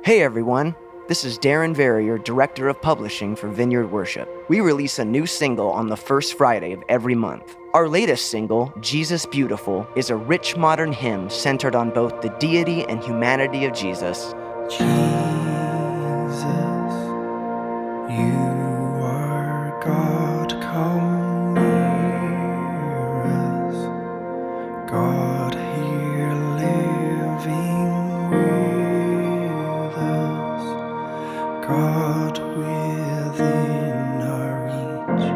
Hey everyone, this is Darren Verrier, Director of Publishing for Vineyard Worship. We release a new single on the first Friday of every month. Our latest single, Jesus Beautiful, is a rich modern hymn centered on both the deity and humanity of Jesus. Jesus, you are God, come near us. God here living with us. God within our reach.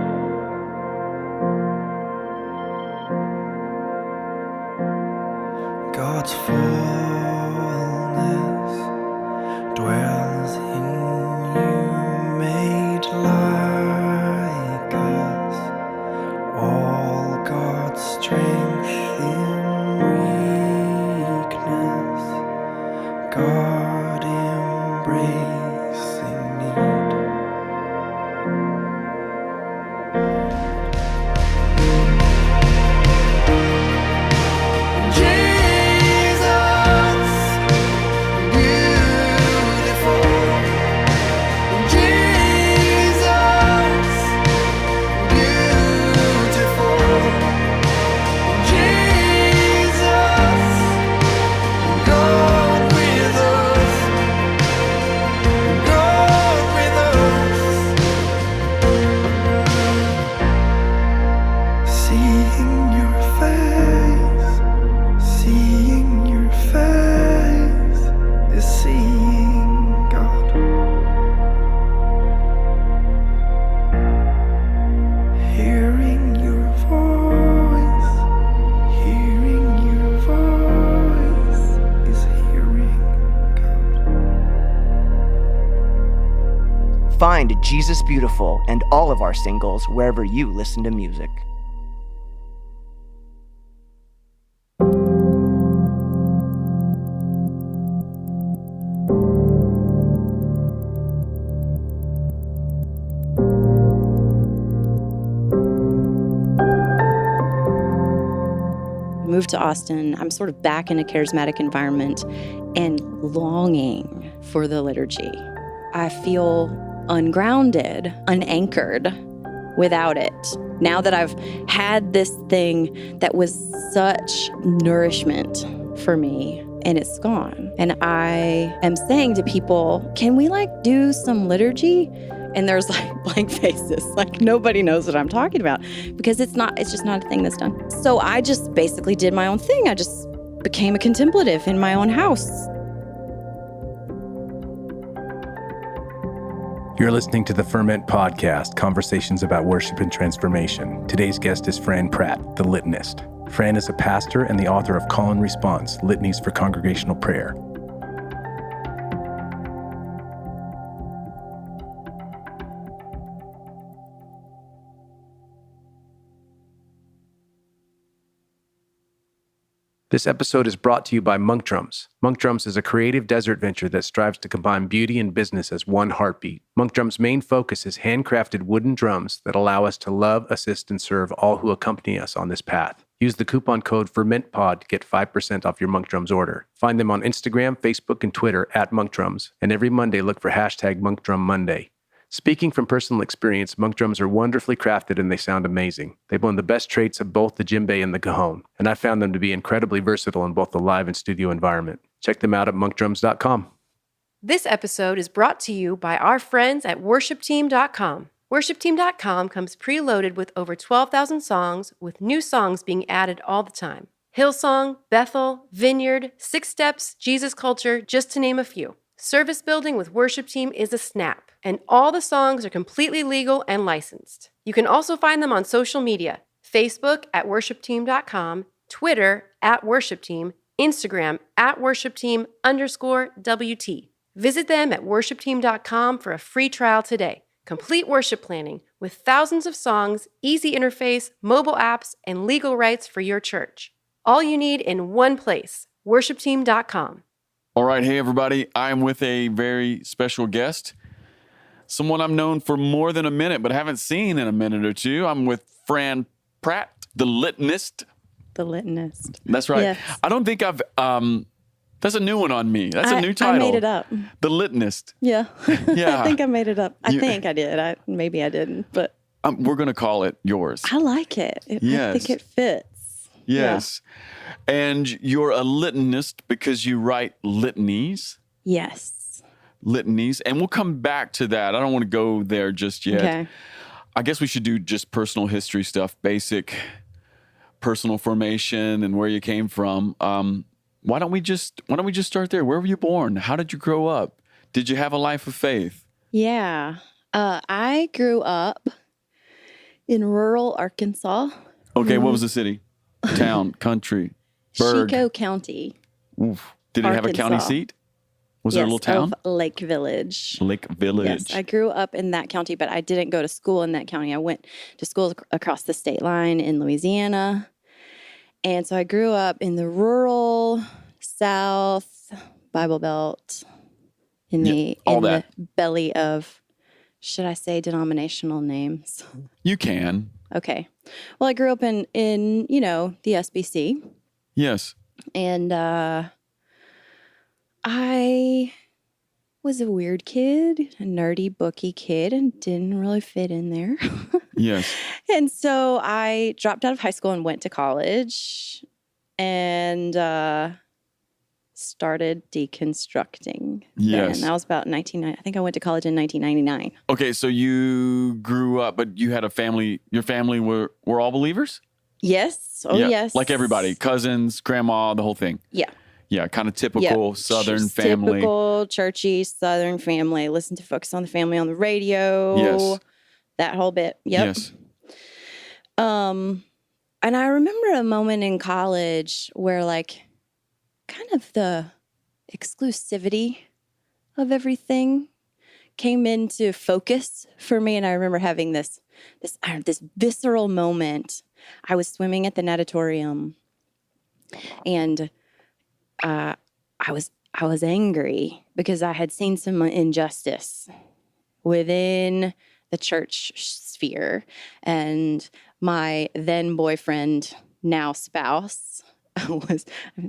God's fullness dwells in you, made like us. All God's strength in weakness. God embracing need. Find Jesus Beautiful and all of our singles wherever you listen to music. Moved to Austin, I'm sort of back in a charismatic environment and longing for the liturgy. I feel ungrounded, unanchored without it. Now that I've had this thing that was such nourishment for me and it's gone. And I am saying to people, can we do some liturgy? And there's blank faces, nobody knows what I'm talking about because it's just not a thing that's done. So I just basically did my own thing. I just became a contemplative in my own house. You're listening to the Ferment podcast, conversations about worship and transformation. Today's guest is Fran Pratt, the Litanist. Fran is a pastor and the author of Call and Response, Litanies for Congregational Prayer. This episode is brought to you by Monk Drums. Monk Drums is a creative desert venture that strives to combine beauty and business as one heartbeat. Monk Drums' main focus is handcrafted wooden drums that allow us to love, assist, and serve all who accompany us on this path. Use the coupon code FERMENTPOD to get 5% off your Monk Drums order. Find them on Instagram, Facebook, and Twitter at Monk Drums. And every Monday, look for hashtag Monk Drum Monday. Speaking from personal experience, monk drums are wonderfully crafted and they sound amazing. They blend the best traits of both the djembe and the cajon, and I found them to be incredibly versatile in both the live and studio environment. Check them out at monkdrums.com. This episode is brought to you by our friends at worshipteam.com. Worshipteam.com comes preloaded with over 12,000 songs, with new songs being added all the time. Hillsong, Bethel, Vineyard, Six Steps, Jesus Culture, just to name a few. Service building with Worship Team is a snap, and all the songs are completely legal and licensed. You can also find them on social media, Facebook at worshipteam.com, Twitter at worshipteam, Instagram at worshipteam_WT. Visit them at worshipteam.com for a free trial today. Complete worship planning with thousands of songs, easy interface, mobile apps, and legal rights for your church. All you need in one place, worshipteam.com. All right, hey everybody, I'm with a very special guest, someone I've known for more than a minute, but haven't seen in a minute or two. I'm with Fran Pratt, the Litanist. The Litanist. That's right. Yes. I don't think I've That's a new one on me. That's a new title. I made it up. The Litanist. Yeah. Yeah. I think I made it up. I think I did. Maybe I didn't, but We're going to call it yours. I like it. Yes. I think it fits. Yes. Yeah. And you're a litanist because you write litanies. Yes. Litanies. And we'll come back to that. I don't want to go there just yet. Okay. I guess we should do just personal history stuff, basic personal formation and where you came from. Why don't we just start there? Where were you born? How did you grow up? Did you have a life of faith? Yeah. I grew up in rural Arkansas. Okay, what was the city? Town, country, burg? Chico County. Oof. Did it have a county seat? Was there a little town? Lake Village. Lake Village. Yes, I grew up in that county, but I didn't go to school in that county. I went to school across the state line in Louisiana. And so I grew up in the rural South Bible Belt in the belly of, should I say denominational names? You can. Okay. Well, I grew up in the SBC. Yes. And I was a weird kid, a nerdy, booky kid, and didn't really fit in there. Yes. And so I dropped out of high school and went to college and started deconstructing. Yes. And that was about I think I went to college in 1999. Okay, so you grew up, but you had a family. Your family were all believers? Yes. Oh, yeah. Yes. Like everybody, cousins, grandma, the whole thing. Yeah. Yeah, kind of typical Southern family. Typical churchy Southern family. Listen to Focus on the Family on the radio. Yes. That whole bit. Yep. Yes. And I remember a moment in college where kind of the exclusivity of everything came into focus for me. And I remember having this visceral moment. I was swimming at the natatorium and I was angry because I had seen some injustice within the church sphere, and my then boyfriend, now spouse,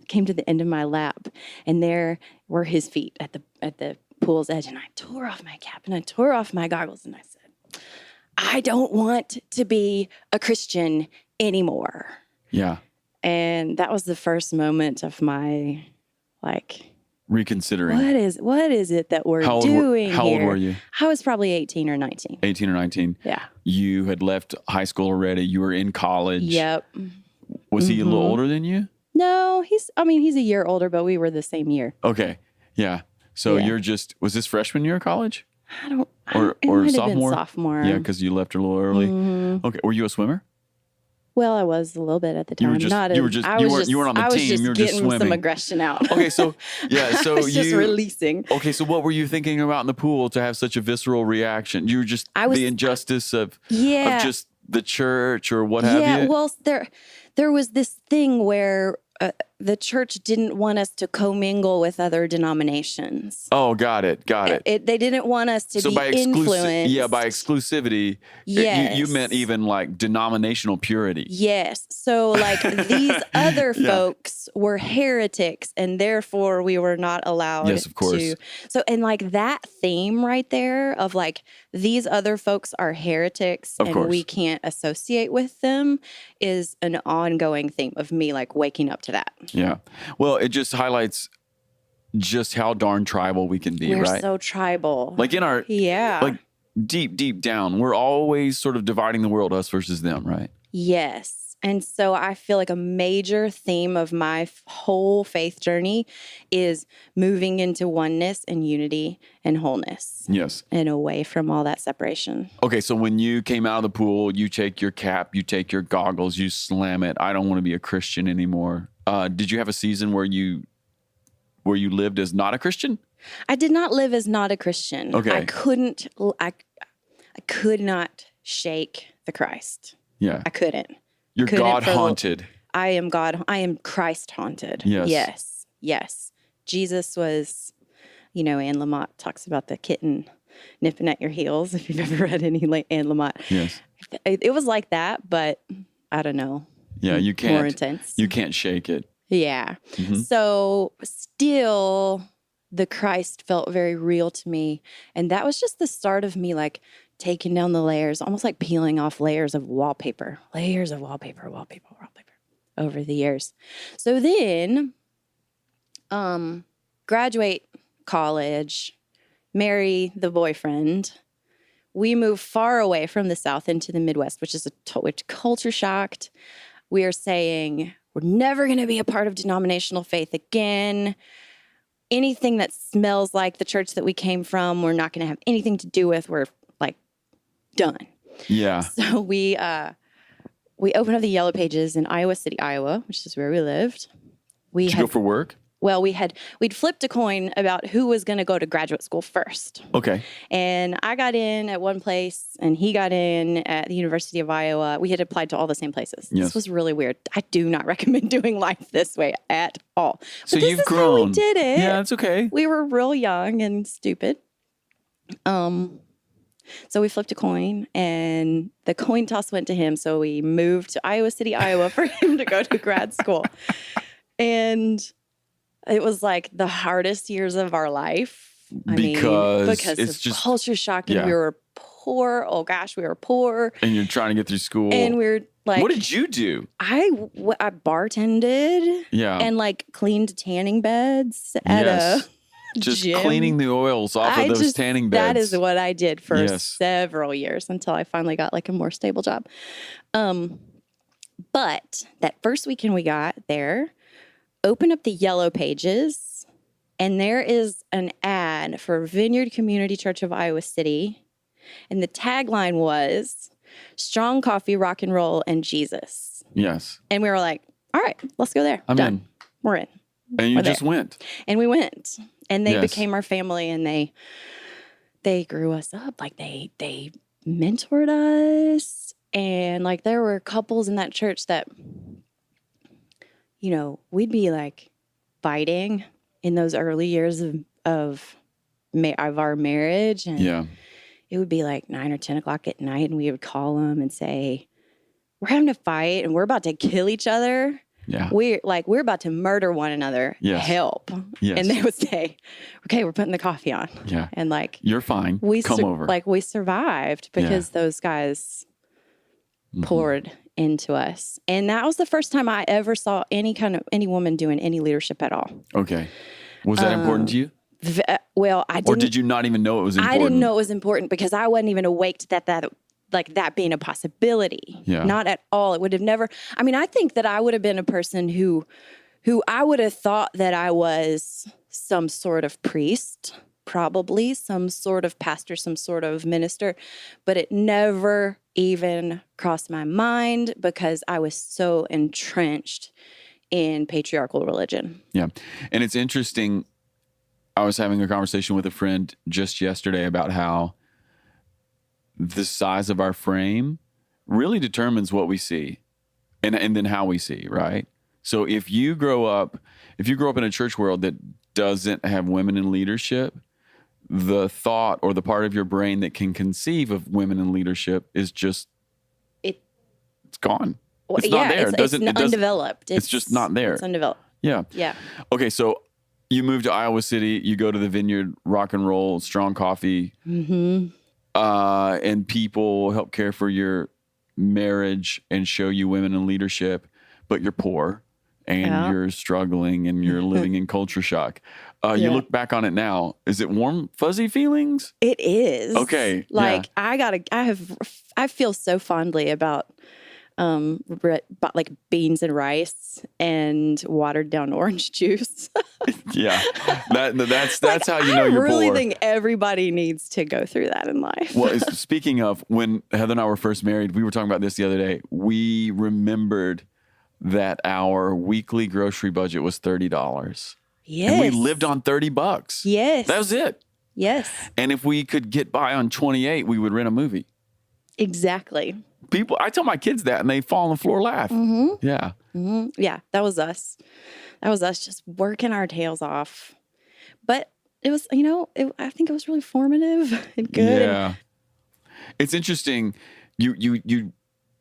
came to the end of my lap, and there were his feet at the pool's edge, and I tore off my cap and I tore off my goggles, and I said, "I don't want to be a Christian anymore." Yeah. And that was the first moment of my, reconsidering. What is it that we're doing here? How old were you? I was probably 18 or 19. 18 or 19. Yeah. You had left high school already. You were in college. Yep. Was he a little older than you? No, he's a year older, but we were the same year. Okay. Yeah. So you're was this freshman year of college? Or it might have sophomore? Been sophomore. Yeah, because you left a little early. Mm-hmm. Okay. Were you a swimmer? Well, I was a little bit at the time. You weren't on the team. You were just swimming. Some aggression out. Okay, so I was just releasing. Okay, so what were you thinking about in the pool to have such a visceral reaction? You were just the injustice of just the church or what have you? Yeah, well, there was this thing where the church didn't want us to commingle with other denominations. Oh, got it. They didn't want us to be influenced. Yeah, by exclusivity, you meant even denominational purity. Yes. So these other folks were heretics, and therefore we were not allowed Yes, of course. to. So, and that theme right there of these other folks are heretics of and course. we can't associate with them is an ongoing theme of me waking up to that. Yeah. Well, it just highlights just how darn tribal we can be, We're right? so tribal. In our deep down, we're always sort of dividing the world, us versus them, right? Yes. And so I feel a major theme of my whole faith journey is moving into oneness and unity and wholeness. Yes. And away from all that separation. Okay, so when you came out of the pool, you take your cap, you take your goggles, you slam it. I don't want to be a Christian anymore. Did you have a season where you lived as not a Christian? I did not live as not a Christian. Okay. I could not shake the Christ. Yeah. I couldn't. You're God haunted. I am Christ haunted. Yes. Yes. Jesus was, Anne Lamott talks about the kitten nipping at your heels, if you've ever read any Anne Lamott. Yes. It was like that, but I don't know. Yeah, you can't. More intense. You can't shake it. Yeah. Mm-hmm. So still, the Christ felt very real to me. And that was just the start of me like taking down the layers, almost like peeling off layers of wallpaper over the years. So then, graduate college, marry the boyfriend. We move far away from the South into the Midwest, which is which culture shocked. We are saying we're never going to be a part of denominational faith again. Anything that smells like the church that we came from, we're not going to have anything to do with. We're like done. Yeah. So we opened up the Yellow Pages in Iowa City, Iowa, which is where we lived. Did you go for work? Well, we'd flipped a coin about who was going to go to graduate school first. Okay. And I got in at one place and he got in at the University of Iowa. We had applied to all the same places. Yes. This was really weird. I do not recommend doing life this way at all. So but this you've is grown. How we did it. Yeah, it's okay. We were real young and stupid. So we flipped a coin and the coin toss went to him. So we moved to Iowa City, Iowa for him to go to grad school. And it was like the hardest years of our life. Because it's of just culture shock and yeah. we were poor. Oh gosh, we were poor. And you're trying to get through school. And we're like, what did you do? I bartended. Yeah. And like cleaned tanning beds at a just gym. cleaning the oils off of those tanning beds. That is what I did for several years until I finally got like a more stable job. But that first weekend we got there, open up the Yellow Pages, and there is an ad for Vineyard Community Church of Iowa City. And the tagline was, strong coffee, rock and roll, and Jesus. Yes. And we were like, all right, let's go there. I'm Done. in. We're in. And you just went. And we went. And they became our family, and they grew us up. Like they mentored us. And like there were couples in that church that, you know, we'd be like fighting in those early years of our marriage. And it would be like 9 or 10 o'clock at night, and we would call them and say, we're having a fight and we're about to kill each other. Yeah. We're about to murder one another. Yes. Help. Yes. And they would say, okay, we're putting the coffee on. Yeah. And like, you're fine. Come over. Like we survived because those guys poured into us. And that was the first time I ever saw any woman doing any leadership at all. Okay. Was that important to you? Well, I didn't. Or did you not even know it was important? I didn't know it was important because I wasn't even awake to that being a possibility. Yeah. Not at all. It would have never. I mean, I think that I would have been a person who I would have thought that I was some sort of priest, probably some sort of pastor, some sort of minister, but it never even crossed my mind because I was so entrenched in patriarchal religion. Yeah. And it's interesting. I was having a conversation with a friend just yesterday about how the size of our frame really determines what we see and then how we see, right? So if you grow up in a church world that doesn't have women in leadership, the thought or the part of your brain that can conceive of women in leadership is just it's gone. It's not there. It's undeveloped. It's just not there. It's undeveloped. Yeah. Yeah. Okay, so you move to Iowa City, you go to the Vineyard, rock and roll, strong coffee, and people help care for your marriage and show you women in leadership, but you're poor and you're struggling and you're living in culture shock. You look back on it now. Is it warm, fuzzy feelings? It is. Okay. Like I feel so fondly about like beans and rice and watered down orange juice. Yeah, that's like, how you know you're poor. I really think everybody needs to go through that in life. Well, speaking of, when Heather and I were first married, we were talking about this the other day. We remembered that our weekly grocery budget was $30. Yes. And we lived on $30. Yes. That was it. Yes. And if we could get by on 28, we would rent a movie. Exactly. I tell my kids that and they fall on the floor laugh. Mm-hmm. Yeah. Mm-hmm. Yeah. That was us. That was us just working our tails off. But it was, I think it was really formative and good. Yeah. It's interesting. You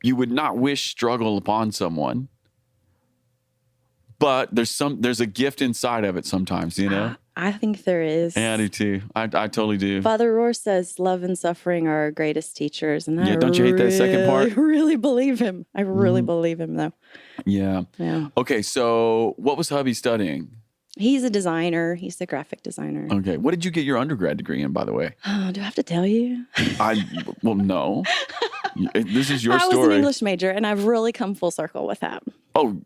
would not wish struggle upon someone, but there's a gift inside of it sometimes, you know? I think there is. Yeah, I do too. I totally do. Father Rohr says love and suffering are our greatest teachers. And Yeah, don't you hate that second part? I really believe him. I really believe him, though. Yeah. Yeah. Okay, so what was hubby studying? He's a designer. He's a graphic designer. Okay. What did you get your undergrad degree in, by the way? Oh, do I have to tell you? Well, no. This is your story. I was an English major, and I've really come full circle with that. Oh,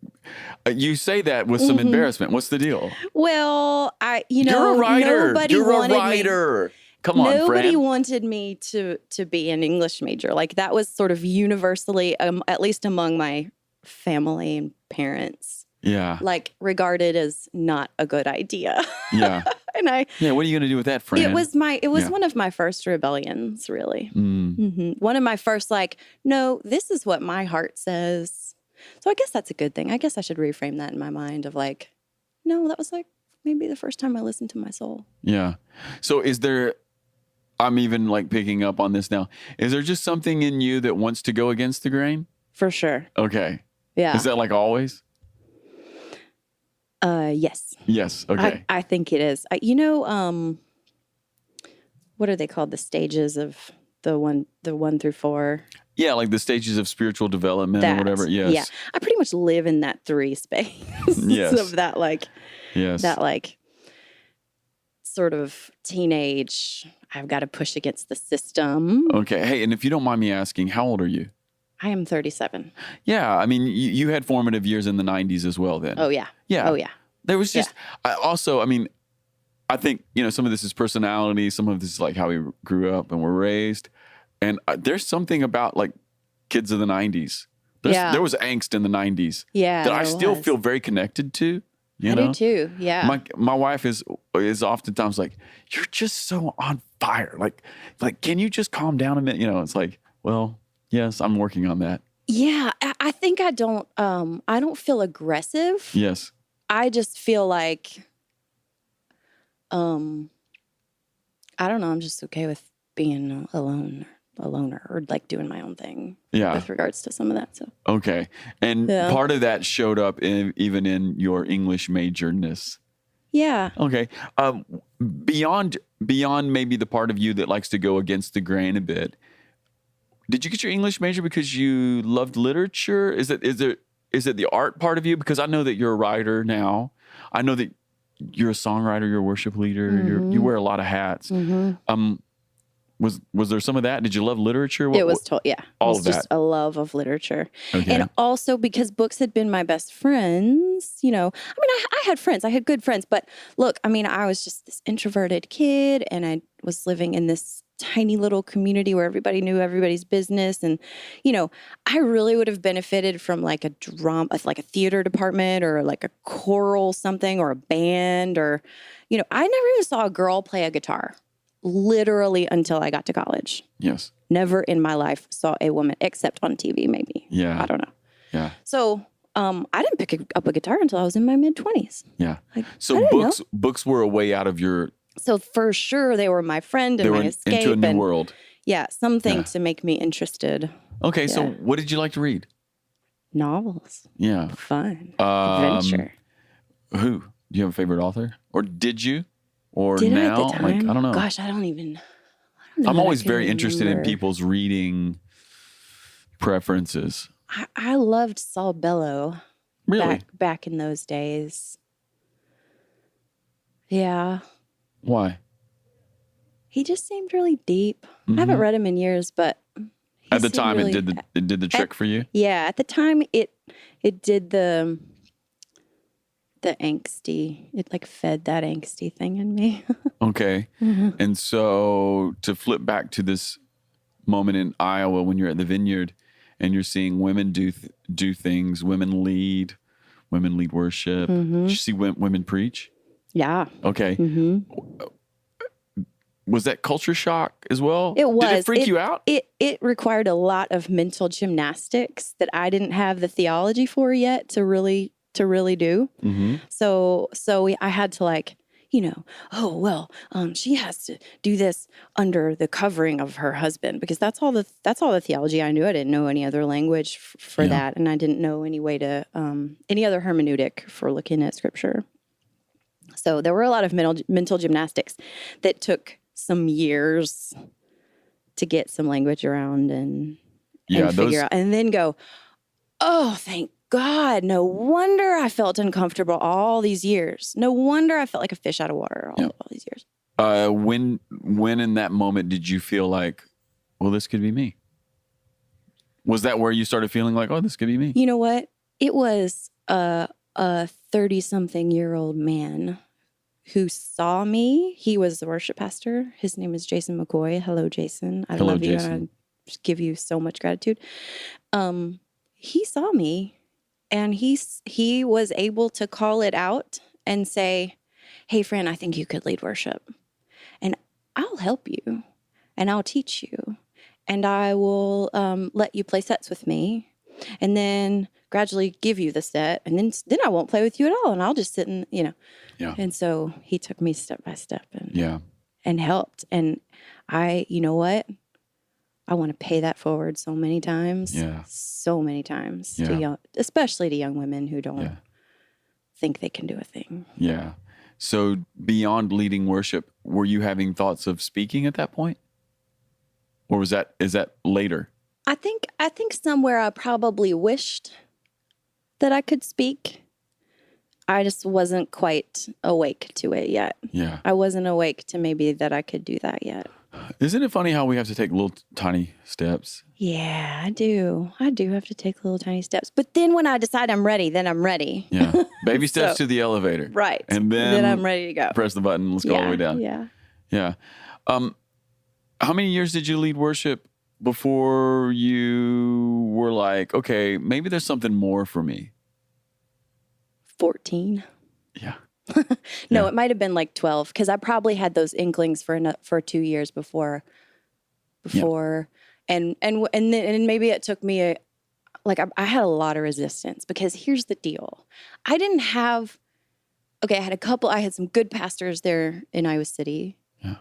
you say that with some embarrassment. What's the deal? Well, You're a writer. You're a writer. Come on, Nobody Fran. wanted me to be an English major. Like that was sort of universally, at least among my family and parents, Yeah. like regarded as not a good idea. Yeah. And what are you going to do with that, Fran? it was one of my first rebellions, really. Mm. One of my first, like, no, this is what my heart says. So I guess that's a good thing. I guess I should reframe that in my mind of like, no, that was like maybe the first time I listened to my soul. Yeah. So is there, I'm even like picking up on this now. Is there just something in you that wants to go against the grain? For sure. Okay. Yeah. Is that like always? Yes. Yes. Okay. I think it is. What are they called? The stages of the 1 through 4. Yeah, like the stages of spiritual development or whatever. Yes. Yeah. I pretty much live in that 3 space. Yes. Of that, like, yes. that, like, sort of teenage, I've got to push against the system. Okay. Hey, and if you don't mind me asking, how old are you? I am 37. Yeah. I mean, you had formative years in the 90s as well then. Oh, yeah. Yeah. Oh, yeah. There was just, I think, some of this is personality. Some of this is like how we grew up and were raised. And there's something about like kids of the 90s. There was angst in the 90s. Yeah. That I still feel very connected to. You know? do too. Yeah. My wife is oftentimes like, you're just so on fire. Like, can you just calm down a minute? It's like, well, yes, I'm working on that. Yeah. I think I don't feel aggressive. Yes. I just feel like, I don't know. I'm just okay with being a loner or like doing my own thing. Yeah. With regards to some of that. So. Okay. And part of that showed up even in your English majorness. Yeah. Okay. Beyond maybe the part of you that likes to go against the grain a bit, did you get your English major because you loved literature? Is it the art part of you? Because I know that you're a writer now. I know that you're a songwriter, you're a worship leader, you wear a lot of hats. Mm-hmm. Was there some of that? Did you love literature? It was all of that. Just a love of literature. Okay. And also because books had been my best friends, I had friends, I had good friends, but look, I was just this introverted kid and I was living in this tiny little community where everybody knew everybody's business. And, I really would have benefited from like a drama, like a theater department or like a choral something or a band or, I never even saw a girl play a guitar. Literally until I got to college. Yes. Never in my life saw a woman, except on TV, maybe. Yeah. I don't know. Yeah. So I didn't pick up a guitar until I was in my mid-20s. Yeah. Like, so books were a way out of your... So for sure, they were my friend and my escape. Into a new world. Yeah, something to make me interested. Okay, so what did you like to read? Novels. Yeah. Fun. Adventure. Who? Do you have a favorite author? Or did you? Or Did now? I at the time? Like, I don't know. Gosh, I don't know. I'm always very interested in people's reading preferences. I loved Saul Bellow. Really? Back in those days. Yeah. Why? He just seemed really deep. I haven't read him in years, but at the time really, it did the trick for you? Yeah, at the time it did the angsty. It like fed that angsty thing in me. Okay. Mm-hmm. And so to flip back to this moment in Iowa when you're at the vineyard and you're seeing women do things, women lead worship. Mm-hmm. Did you see women preach? Yeah. Okay. Mm-hmm. Was that culture shock as well? It was. Did it freak you out? It required a lot of mental gymnastics that I didn't have the theology for yet to really do. Mm-hmm. So I had to like, oh, well, she has to do this under the covering of her husband, because that's all the theology I knew. I didn't know any other language for that. And I didn't know any way to, any other hermeneutic for looking at scripture. So there were a lot of mental gymnastics that took some years to get some language around and figure out, and then go, oh, thank God, no wonder I felt uncomfortable all these years. No wonder I felt like a fish out of water all these years. When in that moment did you feel like, well, this could be me? Was that where you started feeling like, oh, this could be me? You know what? It was a 30-something-year-old man who saw me. He was the worship pastor. His name is Jason McCoy. Hello, Jason. I love you, and I give you so much gratitude. He saw me. And he was able to call it out and say, hey, Fran, I think you could lead worship. And I'll help you. And I'll teach you. And I will let you play sets with me. And then gradually give you the set. And then I won't play with you at all. And I'll just sit and, Yeah. And so he took me step by step and helped. And you know what? I want to pay that forward so many times. Yeah. So many times. Especially to young women who don't think they can do a thing. Yeah. So beyond leading worship, were you having thoughts of speaking at that point? Or is that later? I think somewhere I probably wished that I could speak. I just wasn't quite awake to it yet. Yeah. I wasn't awake to maybe that I could do that yet. Isn't it funny how we have to take little tiny steps? Yeah, I do. I do have to take little tiny steps. But then when I decide I'm ready, then I'm ready. Yeah. Baby steps to the elevator. Right. And then I'm ready to go. Press the button. Let's go all the way down. Yeah. Yeah. How many years did you lead worship before you were like, okay, maybe there's something more for me? 14. Yeah. No, it might have been like 12, because I probably had those inklings for 2 years before, and maybe it took me I had a lot of resistance, because here's the deal. I had some good pastors there in Iowa City. Yeah.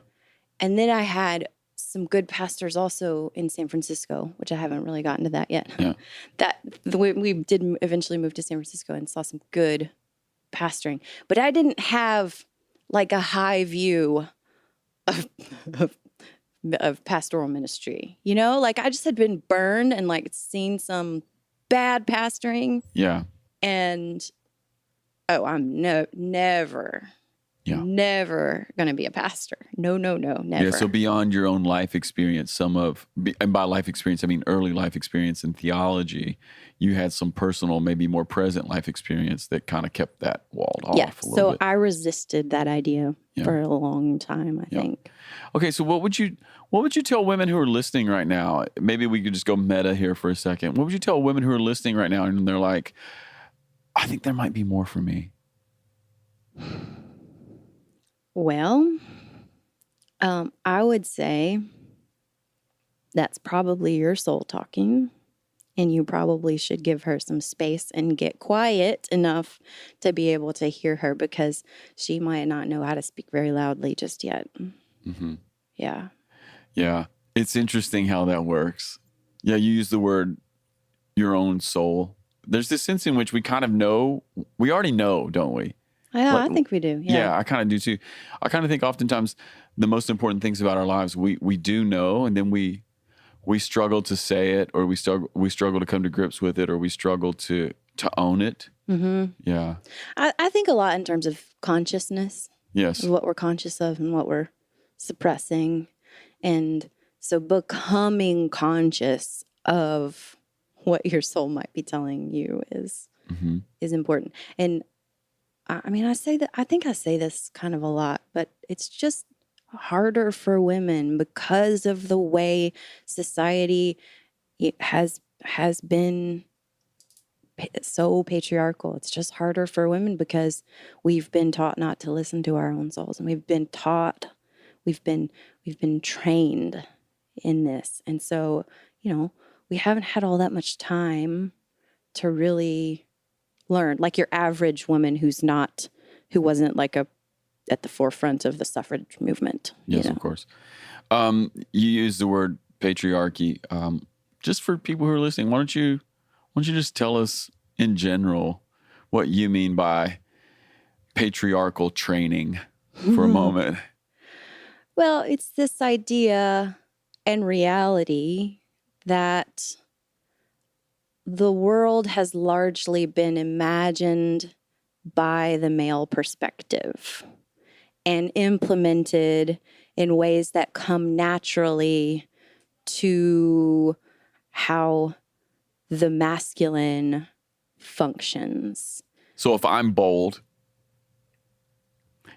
And then I had some good pastors also in San Francisco, which I haven't really gotten to that yet. Yeah. We did eventually move to San Francisco and saw some good pastoring, but I didn't have like a high view of pastoral ministry, like I just had been burned and like seen some bad pastoring. Yeah. And I'm never going to be a pastor. No, never. Yeah. So beyond your own life experience, and by life experience, I mean early life experience in theology, you had some personal, maybe more present life experience that kind of kept that walled off a little bit. So I resisted that idea for a long time, I think. Okay. So what would you tell women who are listening right now? Maybe we could just go meta here for a second. What would you tell women who are listening right now and they're like, I think there might be more for me? Well, I would say that's probably your soul talking, and you probably should give her some space and get quiet enough to be able to hear her, because she might not know how to speak very loudly just yet. Mm-hmm. Yeah. Yeah. It's interesting how that works. Yeah, you use the word your own soul. There's this sense in which we kind of know, we already know, don't we? Yeah, I think we do. Yeah, I kind of do too. I kind of think oftentimes the most important things about our lives we do know, and then we struggle to say it, or we struggle to come to grips with it, or we struggle to own it. Mm-hmm. Yeah. I think a lot in terms of consciousness. Yes. What we're conscious of and what we're suppressing. And so becoming conscious of what your soul might be telling you is important. And I mean, I think I say this kind of a lot, but it's just harder for women because of the way society has been so patriarchal. It's just harder for women because we've been taught not to listen to our own souls, and we've been trained in this. And so, we haven't had all that much time to really learn. Like your average woman who wasn't like a at the forefront of the suffrage movement. Yes, of course. You use the word patriarchy. Just for people who are listening, why don't you just tell us in general what you mean by patriarchal training for a moment? Well, it's this idea and reality that the world has largely been imagined by the male perspective and implemented in ways that come naturally to how the masculine functions. So if I'm bold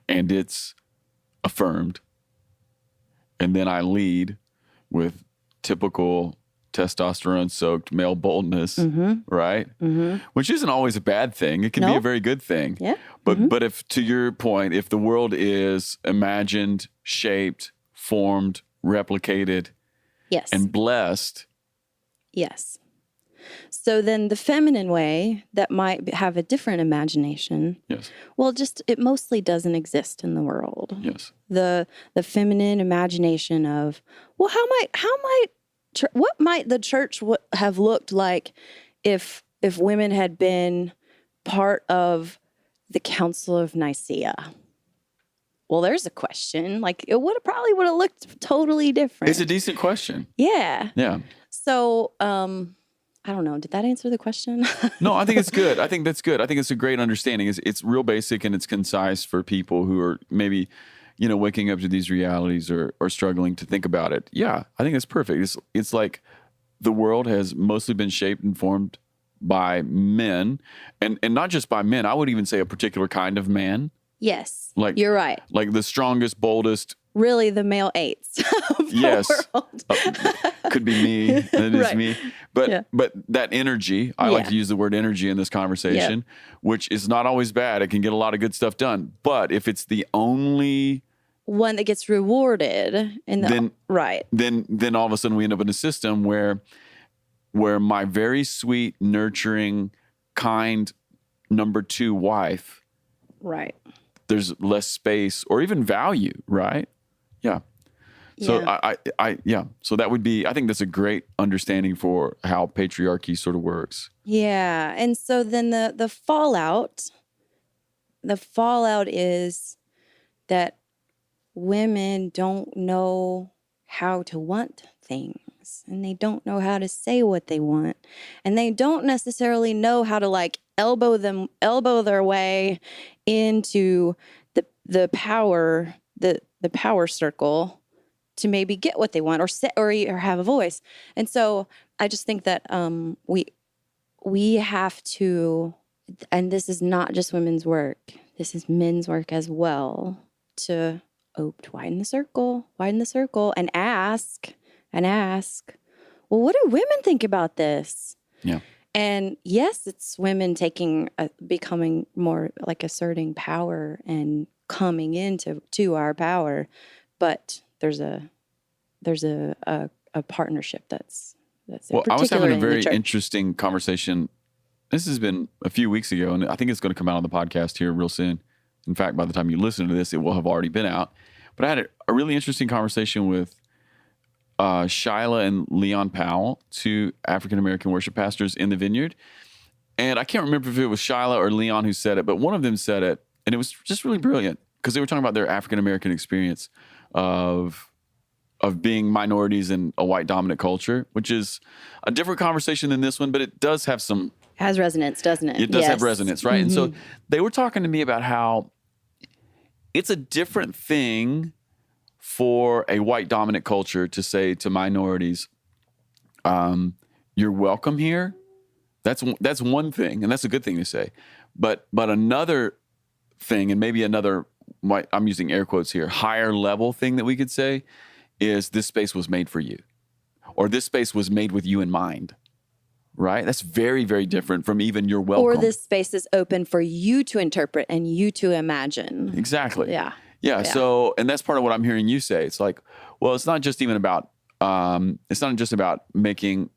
and it's affirmed, and then I lead with typical testosterone-soaked male boldness, right? Which isn't always a bad thing. It can be a very good thing. Yeah. But if, to your point, if the world is imagined, shaped, formed, replicated, Yes. and blessed. Yes. So then the feminine way that might have a different imagination. Yes. Well, just it mostly doesn't exist in the world. Yes. The feminine imagination of, well, what might the church have looked like if women had been part of the Council of Nicaea? Well, there's a question. Like, it probably would have looked totally different. It's a decent question. Yeah. Yeah. So, I don't know. Did that answer the question? No, I think it's good. I think that's good. I think it's a great understanding. It's real basic and it's concise for people who are maybe, waking up to these realities or struggling to think about it. Yeah, I think it's perfect. It's like the world has mostly been shaped and formed by men, and not just by men. I would even say a particular kind of man. Yes, like you're right. Like the strongest, boldest. Really, the male eights of the world. Could be me. It is Right. me. But that energy, I like to use the word energy in this conversation, which is not always bad. It can get a lot of good stuff done. But if it's the only one that gets rewarded, then all of a sudden we end up in a system where my very sweet, nurturing, kind number 2 wife, right, there's less space or even value, right? Yeah. So So that would be, I think that's a great understanding for how patriarchy sort of works. Yeah. And so then the fallout is that women don't know how to want things, and they don't know how to say what they want, and they don't necessarily know how to elbow their way into the power circle to maybe get what they want or have a voice. And so I just think that we have to, and this is not just women's work, this is men's work as well, to widen the circle and ask, well, what do women think about this? Yeah. And yes, it's women becoming more asserting power and coming into our power, but there's a partnership that's well. I was having a very interesting conversation. This has been a few weeks ago, and I think it's going to come out on the podcast here real soon. In fact, by the time you listen to this, it will have already been out. But I had a really interesting conversation with Shyla and Leon Powell, 2 African-American worship pastors in the Vineyard. And I can't remember if it was Shyla or Leon who said it, but one of them said it, and it was just really brilliant because they were talking about their African-American experience of being minorities in a white dominant culture, which is a different conversation than this one, but it does have some... Has resonance, doesn't it? It does have resonance, right? Mm-hmm. And so they were talking to me about how it's a different thing for a white dominant culture to say to minorities, you're welcome here. That's one thing, and that's a good thing to say. But another thing, and maybe another, I'm using air quotes here, higher level thing that we could say is this space was made for you, or this space was made with you in mind. Right? That's very, very different from even you're welcome. Or this space is open for you to interpret and you to imagine. Exactly. Yeah. So, and that's part of what I'm hearing you say. It's like, well, it's not just even about, it's not just about making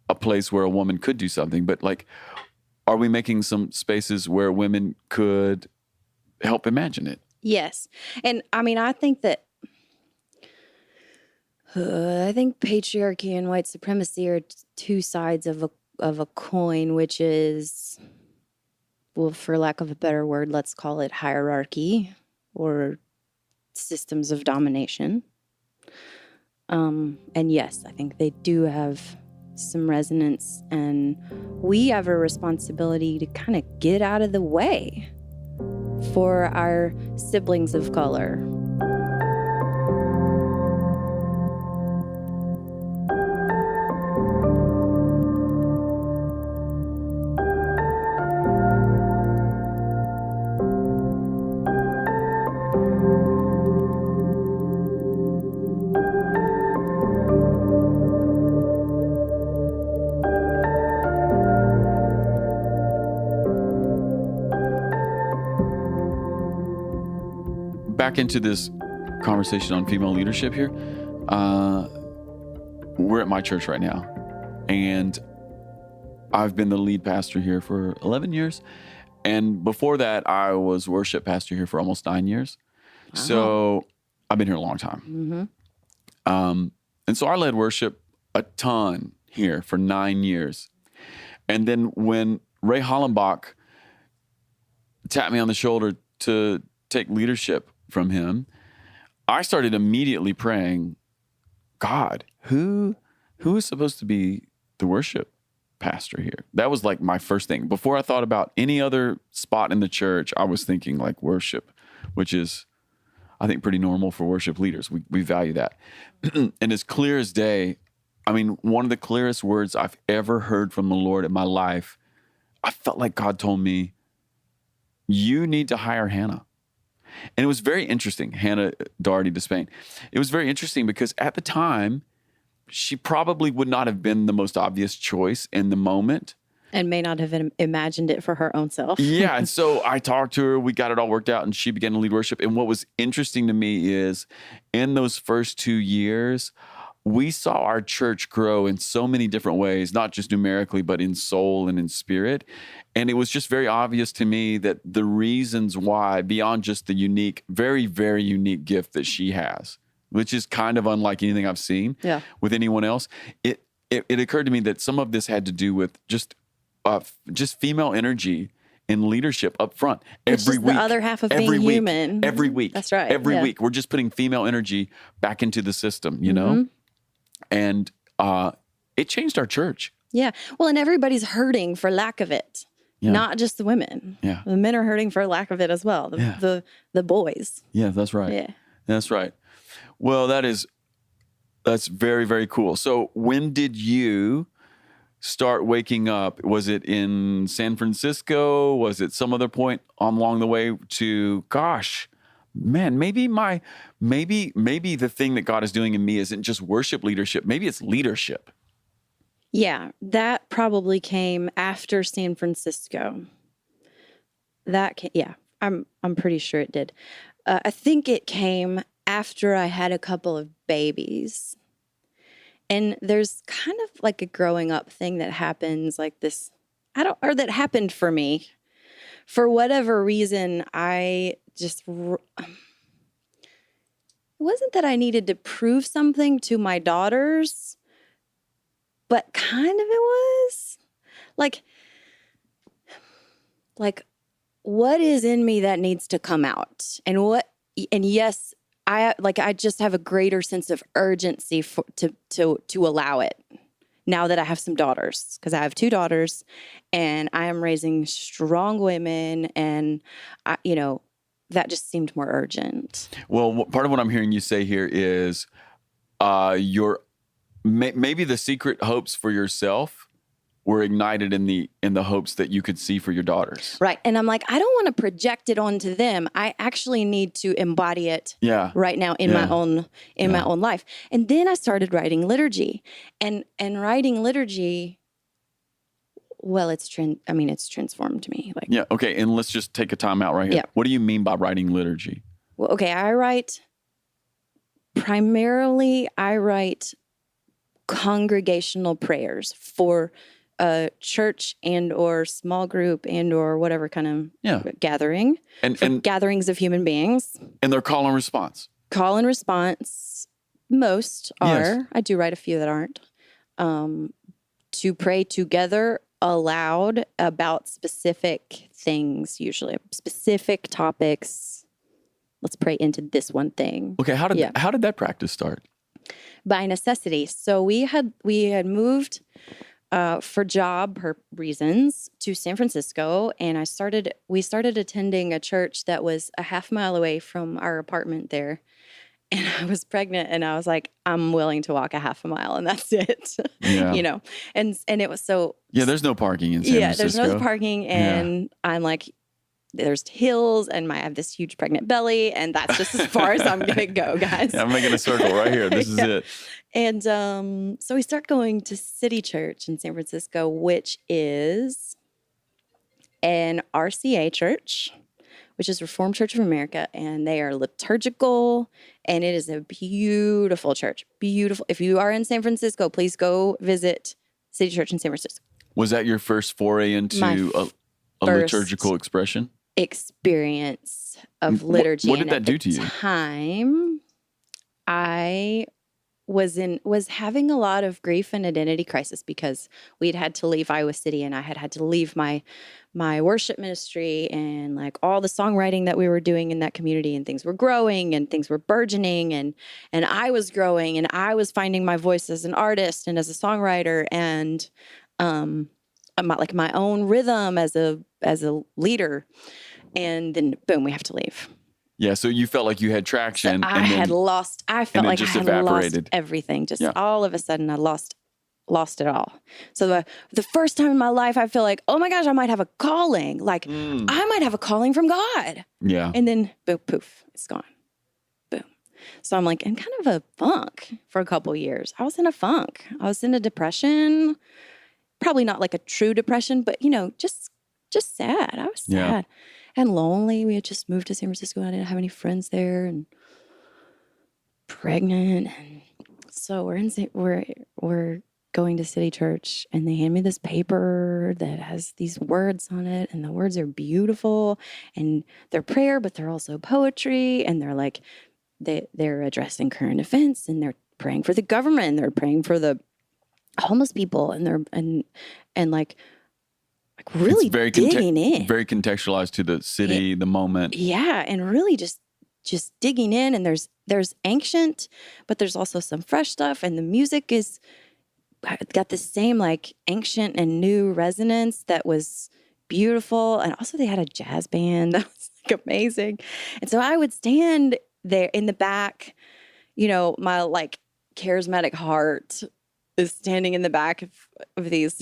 a place where a woman could do something, but are we making some spaces where women could help imagine it? Yes. And I mean, I think patriarchy and white supremacy are two sides of a coin, which is, well, for lack of a better word, let's call it hierarchy or systems of domination. And yes, I think they do have some resonance, and we have a responsibility to kind of get out of the way for our siblings of color. Back into this conversation on female leadership here. We're at my church right now, and I've been the lead pastor here for 11 years. And before that, I was worship pastor here for almost 9 years. Wow. So I've been here a long time. Mm-hmm. And so I led worship a ton here for 9 years. And then when Ray Hollenbach tapped me on the shoulder to take leadership from him, I started immediately praying, God, who is supposed to be the worship pastor here? That was like my first thing. Before I thought about any other spot in the church, I was thinking like worship, which is, I think, pretty normal for worship leaders. We value that. And as clear as day, I mean, one of the clearest words I've ever heard from the Lord in my life, I felt like God told me, you need to hire Hannah. And it was very interesting, Hannah Doherty Despain. It was very interesting because at the time, she probably would not have been the most obvious choice in the moment. And may not have imagined it for her own self. Yeah, and so I talked to her, we got it all worked out, and she began to lead worship. And what was interesting to me is in those first 2 years, we saw our church grow in so many different ways, not just numerically, but in soul and in spirit. And it was just very obvious to me that the reasons why, beyond just the unique, very, very unique gift that she has, which is kind of unlike anything I've seen with anyone else, it occurred to me that some of this had to do with just female energy in leadership up front. Every week, the other half of being human. Every week. That's right. Every week. We're just putting female energy back into the system, you know? And it changed our church. Yeah. Well, and everybody's hurting for lack of it. Yeah. Not just the women. Yeah. The men are hurting for lack of it as well. The boys. Yeah, that's right. Yeah. That's right. Well, that's very, very cool. So when did you start waking up? Was it in San Francisco? Was it some other point along the way to, gosh, man, maybe the thing that God is doing in me isn't just worship leadership. Maybe it's leadership. Yeah, that probably came after San Francisco. I'm pretty sure it did. I think it came after I had a couple of babies. And there's kind of like a growing up thing that happens like this, that happened for me. For whatever reason, it wasn't that I needed to prove something to my daughters, but kind of it was. Like what is in me that needs to come out? And yes, I just have a greater sense of urgency to allow it now that I have some daughters, because I have 2 daughters and I am raising strong women, and that just seemed more urgent. Well, part of what I'm hearing you say here is maybe the secret hopes for yourself were ignited in the hopes that you could see for your daughters. Right. And I'm like, I don't want to project it onto them. I actually need to embody it right now in my own life. And then I started writing liturgy. And writing liturgy, well, it's transformed me. Yeah, okay. And let's just take a time out right here. Yeah. What do you mean by writing liturgy? Well, okay, I write congregational prayers for a church and or small group and or whatever kind of gathering. And gatherings of human beings. And they're call and response. Call and response. Most are. Yes. I do write a few that aren't. To pray together aloud about specific things, usually specific topics. Let's pray into this one thing. Okay, how did that practice start? By necessity. So we had moved for job reasons to San Francisco, and we started attending a church that was a half mile away from our apartment there. And I was pregnant, and I was like, I'm willing to walk a half a mile, and that's it. Yeah. And it was so. Yeah, there's no parking in San Francisco. There's no parking, and I'm like, there's hills, and I have this huge pregnant belly, and that's just as far as I'm gonna go, guys. Yeah, I'm making a circle right here. This is it. And so we start going to City Church in San Francisco, which is an RCA church, which is Reformed Church of America, and they are liturgical, and it is a beautiful church. Beautiful. If you are in San Francisco, please go visit City Church in San Francisco. Was that your first foray into a liturgical expression? Experience of liturgy. What did that do to you? Time, I was having a lot of grief and identity crisis because we'd had to leave Iowa City, and I had to leave my worship ministry and like all the songwriting that we were doing in that community, and things were growing and things were burgeoning, and I was growing, and I was finding my voice as an artist and as a songwriter, and my own rhythm as a leader. And then boom, we have to leave. Yeah, so you felt like you had traction. So I felt like I had lost everything. Just all of a sudden, I lost it all. So the first time in my life, I feel like, oh my gosh, I might have a calling. Like I might have a calling from God. Yeah. And then boom, poof, it's gone. Boom. So I'm like in kind of a funk for a couple of years. I was in a funk. I was in a depression. Probably not like a true depression, but just sad. I was sad. And lonely. We had just moved to San Francisco. I didn't have any friends there, and pregnant. And so we're going to City Church, and they hand me this paper that has these words on it, and the words are beautiful, and they're prayer, but they're also poetry, and they're like they're addressing current events, and they're praying for the government, and they're praying for the homeless people, and they're and like really digging in. Very contextualized to the city, the moment. Yeah, and really just digging in, and there's ancient, but there's also some fresh stuff, and the music is got the same like ancient and new resonance that was beautiful, and also they had a jazz band that was like amazing. And so I would stand there in the back, my like charismatic heart is standing in the back of these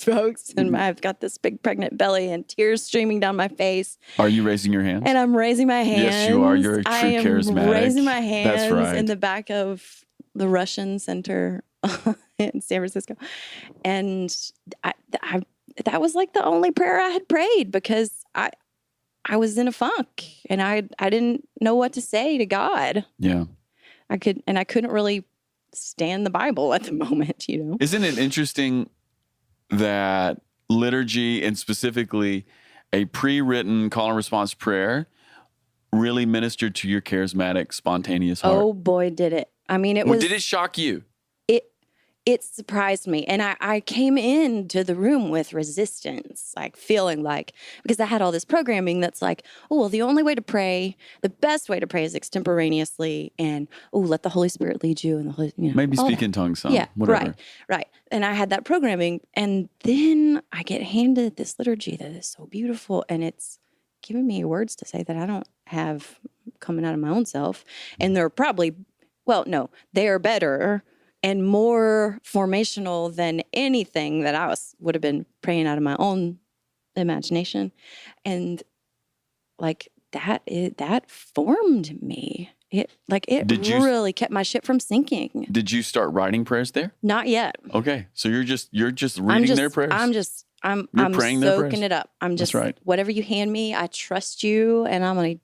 folks, and I've got this big pregnant belly and tears streaming down my face. Are you raising your hands? And I'm raising my hands. Yes, you are. You're a true charismatic. I am raising my hands. That's right. In the back of the Russian Center in San Francisco, and that was like the only prayer I had prayed because I was in a funk, and I didn't know what to say to God. Yeah, I couldn't really stand the Bible at the moment, Isn't it interesting that liturgy, and specifically a pre-written call and response prayer, really ministered to your charismatic, spontaneous heart? Oh boy, did it. I mean, did it shock you? It surprised me. And I came into the room with resistance, like feeling like, because I had all this programming that's like, oh, well, the only way to pray, the best way to pray is extemporaneously, and let the Holy Spirit lead you. And maybe speak in tongues some. Yeah, whatever. Right. And I had that programming. And then I get handed this liturgy that is so beautiful, and it's giving me words to say that I don't have coming out of my own self. And they're probably, they are better and more formational than anything that I would have been praying out of my own imagination. And like that formed me. It really kept my ship from sinking. Did you start writing prayers there? Not yet. Okay. So you're just reading their prayers? I'm praying their prayers? soaking it up. I'm just, That's right. Whatever you hand me, I trust you, and I'm going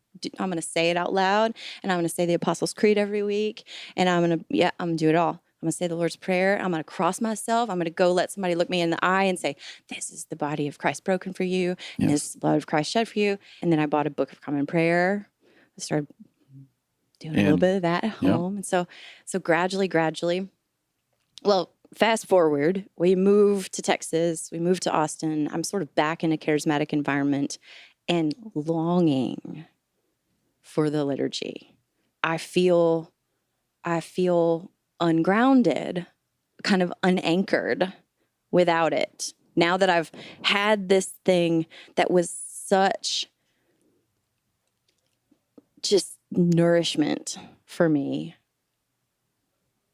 to say it out loud, and I'm going to say the Apostles' Creed every week, and I'm going to do it all. I'm going to say the Lord's Prayer. I'm going to cross myself. I'm going to go let somebody look me in the eye and say, this is the body of Christ broken for you. And this is the blood of Christ shed for you. And then I bought a book of common prayer. I started doing a little bit of that at home. And so gradually, well, fast forward, we moved to Texas. We moved to Austin. I'm sort of back in a charismatic environment and longing for the liturgy. I feel ungrounded, kind of unanchored without it. Now that I've had this thing that was such just nourishment for me,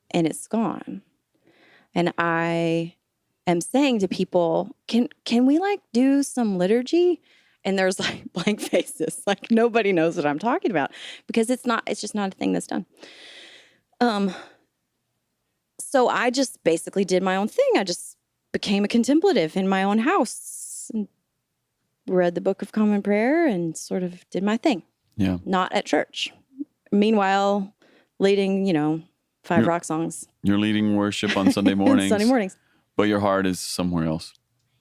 and it's gone. And I am saying to people, can we like do some liturgy? And there's like blank faces, like nobody knows what I'm talking about because it's just not a thing that's done. So I just basically did my own thing. I just became a contemplative in my own house and read the Book of Common Prayer and sort of did my thing. Yeah. Not at church. Meanwhile, leading, 5 rock songs. You're leading worship on Sunday mornings. Sunday mornings. But your heart is somewhere else.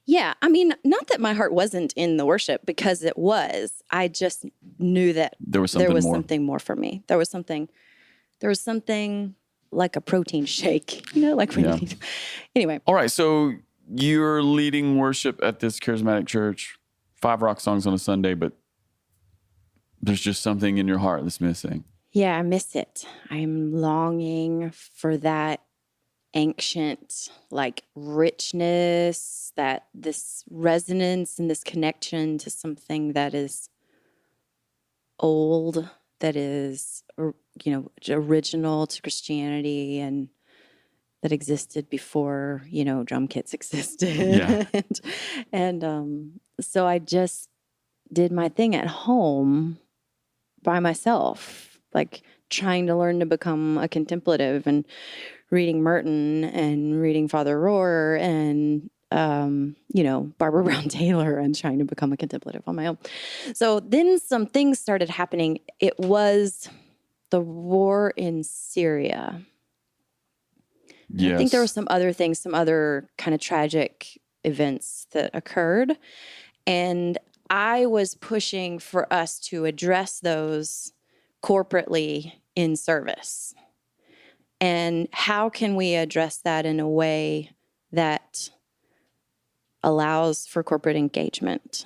Yeah. I mean, not that my heart wasn't in the worship because it was. I just knew that there was something more for me. There was something like a protein shake, like when you need. Anyway. All right. So you're leading worship at this charismatic church, 5 rock songs on a Sunday, but there's just something in your heart that's missing. Yeah, I miss it. I'm longing for that ancient, richness, that this resonance and this connection to something that is old, that is, original to Christianity and that existed before, drum kits existed. Yeah. and so I just did my thing at home by myself, trying to learn to become a contemplative and reading Merton and reading Father Rohr and, Barbara Brown Taylor and trying to become a contemplative on my own. So then some things started happening. It was the war in Syria. Yes. I think there were some other things, some other kind of tragic events that occurred. And I was pushing for us to address those corporately in service. And how can we address that in a way that allows for corporate engagement?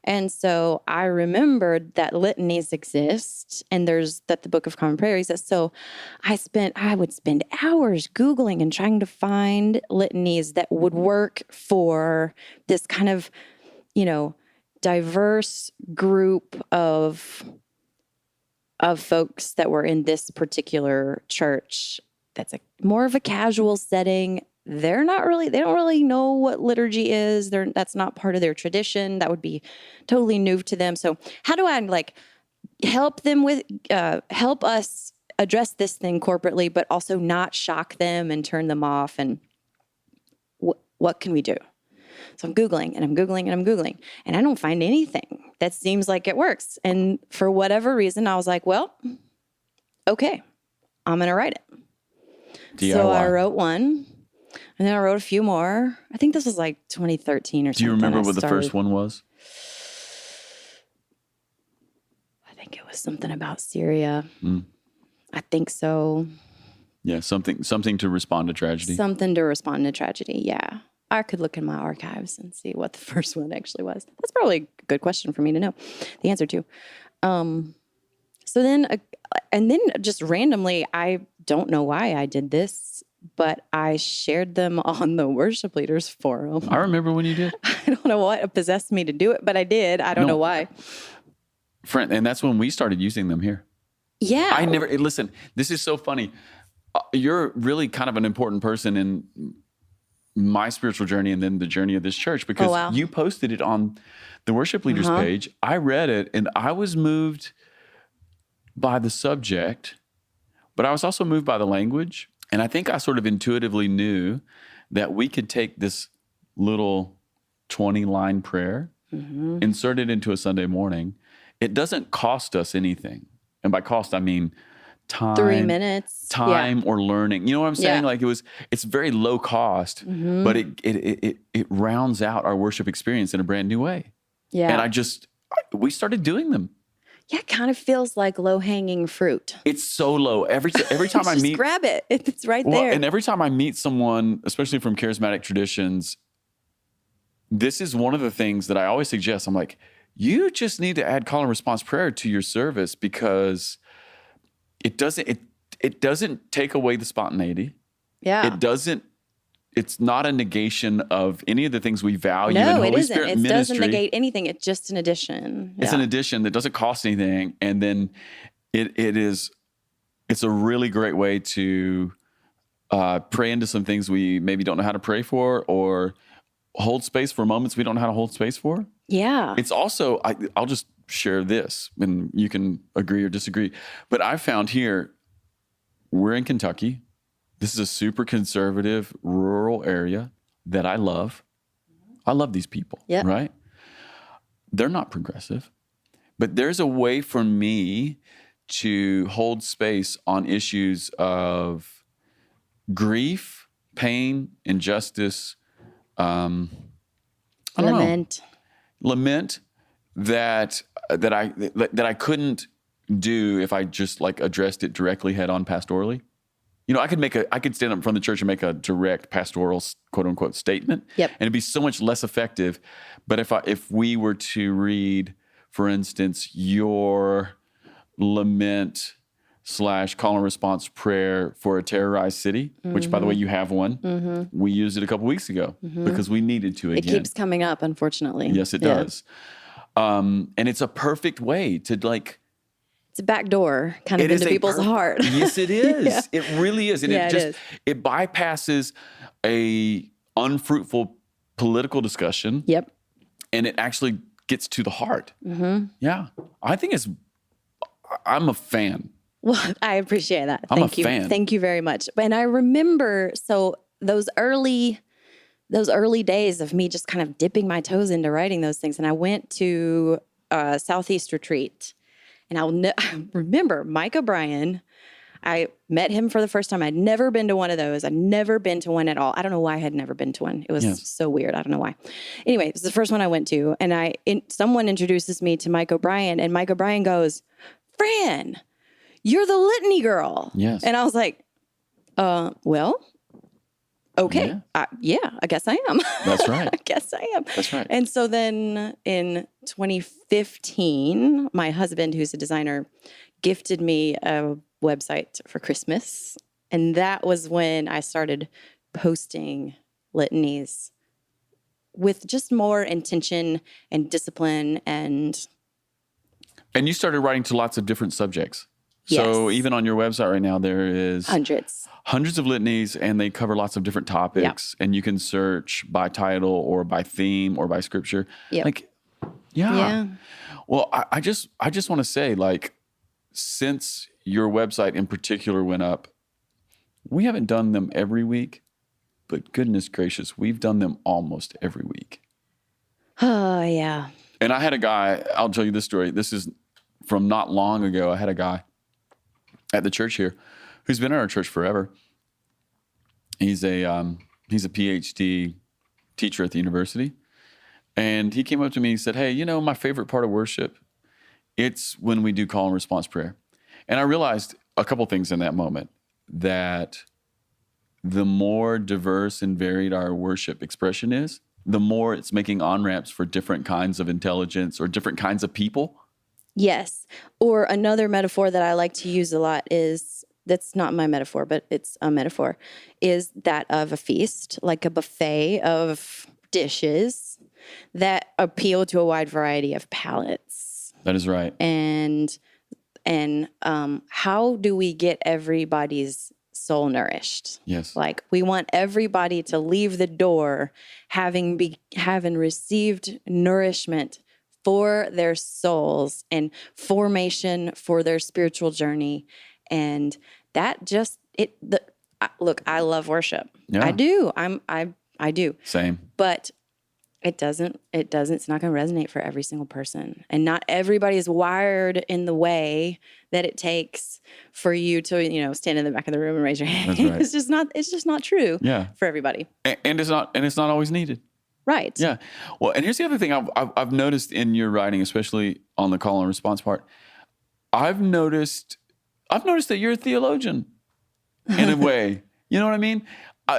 And so I remembered that litanies exist and that the Book of Common Prayer exists. So I would spend hours Googling and trying to find litanies that would work for this kind of, diverse group of folks that were in this particular church. That's more of a casual setting. They don't really know what liturgy is. That's not part of their tradition. That would be totally new to them. So how do I help us address this thing corporately, but also not shock them and turn them off? And what can we do? So I'm Googling and I'm Googling and I'm Googling, and I don't find anything that seems like it works. And for whatever reason, I was like, well, okay, I'm going to write it. DIY. So I wrote one, and then I wrote a few more. I think this was 2013 or something. Do you remember what the first one was? I think it was something about Syria. I think so. Yeah, something to respond to tragedy. Something to respond to tragedy, yeah. I could look in my archives and see what the first one actually was. That's probably a good question for me to know the answer to. So then, and then just randomly, I don't know why I did this, but I shared them on the worship leaders forum. I remember when you did. I don't know what possessed me to do it, but I did. I don't know why. Fran, and that's when we started using them here. Yeah. Listen, this is so funny. You're really kind of an important person in my spiritual journey and then the journey of this church because you posted it on the worship leaders page. I read it and I was moved by the subject, but I was also moved by the language. And I think I sort of intuitively knew that we could take this little 20-line prayer, insert it into a Sunday morning. It doesn't cost us anything. And by cost, I mean time, 3 minutes, or learning. You know what I'm saying? Yeah. Like it's very low cost, but it rounds out our worship experience in a brand new way. Yeah. And we started doing them. Yeah, it kind of feels like low-hanging fruit. It's so low. Every time I Just meet, grab it. It's right there. And every time I meet someone, especially from charismatic traditions, this is one of the things that I always suggest. I'm like, you just need to add call and response prayer to your service, because it doesn't take away the spontaneity. Yeah. It's not a negation of any of the things we value No, in Holy it isn't. Spirit It ministry. doesn't negate anything. It's just an addition. It's an addition that doesn't cost anything. And then it's a really great way to pray into some things we maybe don't know how to pray for, or hold space for moments we don't know how to hold space for. Yeah. It's also, I'll just share this, and you can agree or disagree. But I found here, we're in Kentucky. This is a super conservative rural area that I love. I love these people, right? They're not progressive, but there's a way for me to hold space on issues of grief, pain, injustice, Lament that I couldn't do if I just like addressed it directly head on pastorally. You know, I could stand up in front of the church and make a direct pastoral, quote unquote, statement. Yep. And it'd be so much less effective. But if we were to read, for instance, your lament / call and response prayer for a terrorized city, which by the way, you have one. We used it a couple weeks ago because we needed to again. It keeps coming up, unfortunately. Yes, it does. And it's a perfect way to like, it's a back door kind of into people's heart. Yes, it is. It really is. And it bypasses a unfruitful political discussion. Yep. And it actually gets to the heart. Yeah. I'm a fan. Well, I appreciate that. Thank you. Fan. Thank you very much. And I remember, those early days of me just kind of dipping my toes into writing those things. And I went to a Southeast retreat. And I remember Mike O'Brien. I met him for the first time. I'd never been to one of those. I'd never been to one at all. I don't know why I had never been to one. It was so weird. I don't know why. Anyway, it was the first one I went to. And someone introduces me to Mike O'Brien. And Mike O'Brien goes, "Fran, you're the litany girl." Yes. And I was like, well, okay. Yeah. I guess I am. That's right. I guess I am. That's right. And so then in 2015, my husband, who's a designer, gifted me a website for Christmas. And that was when I started posting litanies with just more intention and discipline. And you started writing to lots of different subjects. So even on your website right now, there is hundreds of litanies, and they cover lots of different topics. And you can search by title or by theme or by scripture. Well, I just want to say, like, since your website in particular went up, we haven't done them every week, but goodness gracious, we've done them almost every week. Oh, yeah. And I had a guy, I'll tell you this story. This is from not long ago. I had a guy at the church here who's been in our church forever. He's a PhD teacher at the university. And he came up to me and said, "Hey, you know, my favorite part of worship, it's when we do call and response prayer." And I realized a couple things in that moment, that the more diverse and varied our worship expression is, the more it's making on-ramps for different kinds of intelligence or different kinds of people. Yes. Or another metaphor that I like to use a lot is, that's not my metaphor, but it's a metaphor, is that of a feast, like a buffet of dishes that appeal to a wide variety of palates. That is right. And how do we get everybody's soul nourished? Yes. Like, we want everybody to leave the door having received nourishment for their souls and formation for their spiritual journey. And that look, I love worship. Yeah. I do. I do. Same. But It doesn't. It's not going to resonate for every single person. And not everybody is wired in the way that it takes for you to, stand in the back of the room and raise your hand. That's right. It's just not true Yeah. for everybody. And it's not always needed. Right. Yeah. Well, and here's the other thing I've noticed in your writing, especially on the call and response part. I've noticed that you're a theologian in a way. You know what I mean?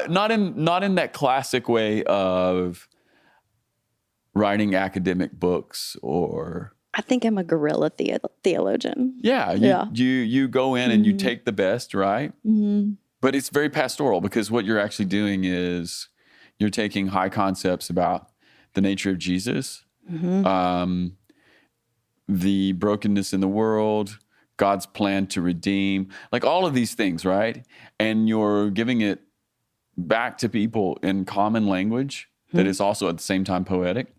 Not in that classic way of writing academic books or. I think I'm a guerrilla theologian. Yeah. You go in and you take the best, right? Mm-hmm. But it's very pastoral because what you're actually doing is you're taking high concepts about the nature of Jesus, the brokenness in the world, God's plan to redeem, like all of these things, right? And you're giving it back to people in common language that is also at the same time poetic.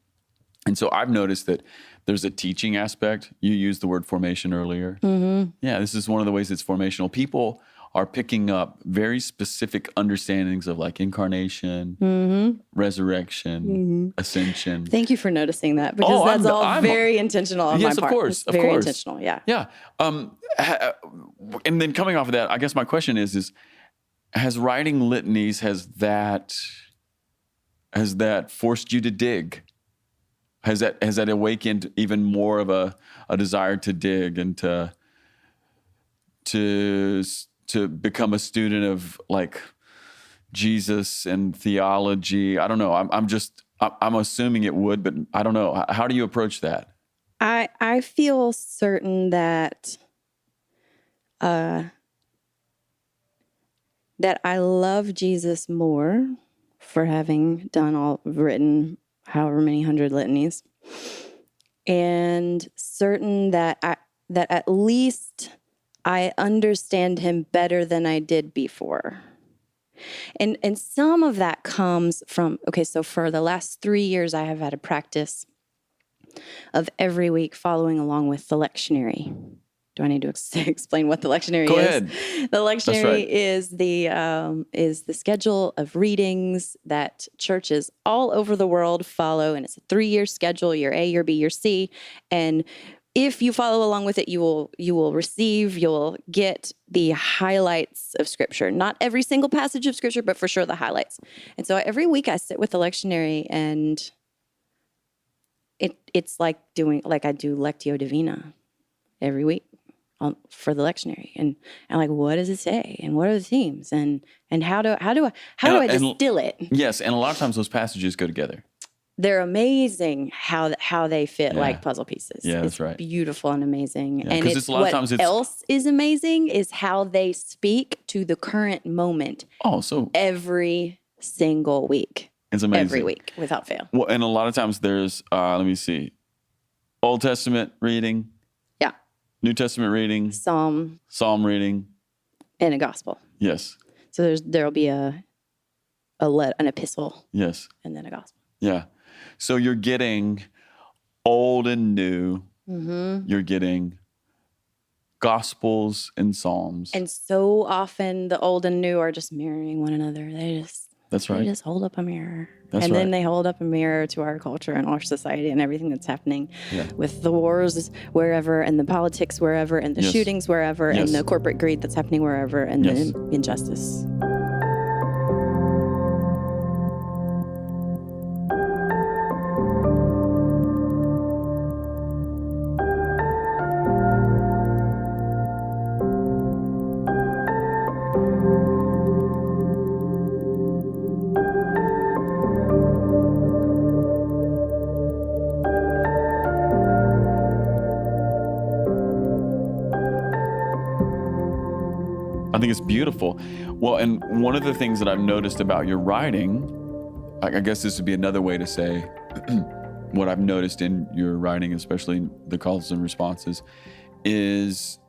And so I've noticed that there's a teaching aspect. You used the word formation earlier. Mm-hmm. Yeah, this is one of the ways it's formational. People are picking up very specific understandings of like incarnation, resurrection, ascension. Thank you for noticing that because that's all very intentional on my part. Yes, of course. It's very intentional, yeah. Yeah. And then coming off of that, I guess my question is has writing litanies, has that forced you to dig? Has that awakened even more of a desire to dig and to become a student of like Jesus and theology? I don't know. I'm assuming it would, but I don't know. How do you approach that? I feel certain that that I love Jesus more for having written however many 100 litanies, and certain that at least I understand him better than I did before. And some of that comes from, so for the last 3 years, I have had a practice of every week following along with the lectionary. Do I need to explain what the lectionary is? Go ahead. The lectionary is the schedule of readings that churches all over the world follow, and it's a 3-year schedule, year A, year B, year C, and if you follow along with it, you'll get the highlights of Scripture. Not every single passage of Scripture, but for sure the highlights. And so every week I sit with the lectionary, and it's like I do Lectio Divina every week for the lectionary, and I'm like, what does it say, and what are the themes, and how do I distill it? Yes, and a lot of times those passages go together. They're amazing how they fit like puzzle pieces. Yeah, it's that's right. Beautiful and amazing. Yeah, and else is amazing is how they speak to the current moment. Oh, so every single week. It's amazing. Every week without fail. Well, and a lot of times there's let me see, Old Testament reading. Yeah. New Testament reading. Psalm reading. And a gospel. Yes. So there'll be an epistle. Yes. And then a gospel. Yeah. So you're getting old and new. Mm-hmm. You're getting gospels and psalms. And so often the old and new are just mirroring one another. That's right. They just hold up a mirror. That's then they hold up a mirror to our culture and our society and everything that's happening with the wars wherever, and the politics wherever, and the shootings wherever, and the corporate greed that's happening wherever, and the injustice. I think it's beautiful. Well, and one of the things that I've noticed about your writing, I guess this would be another way to say what I've noticed in your writing, especially the calls and responses, is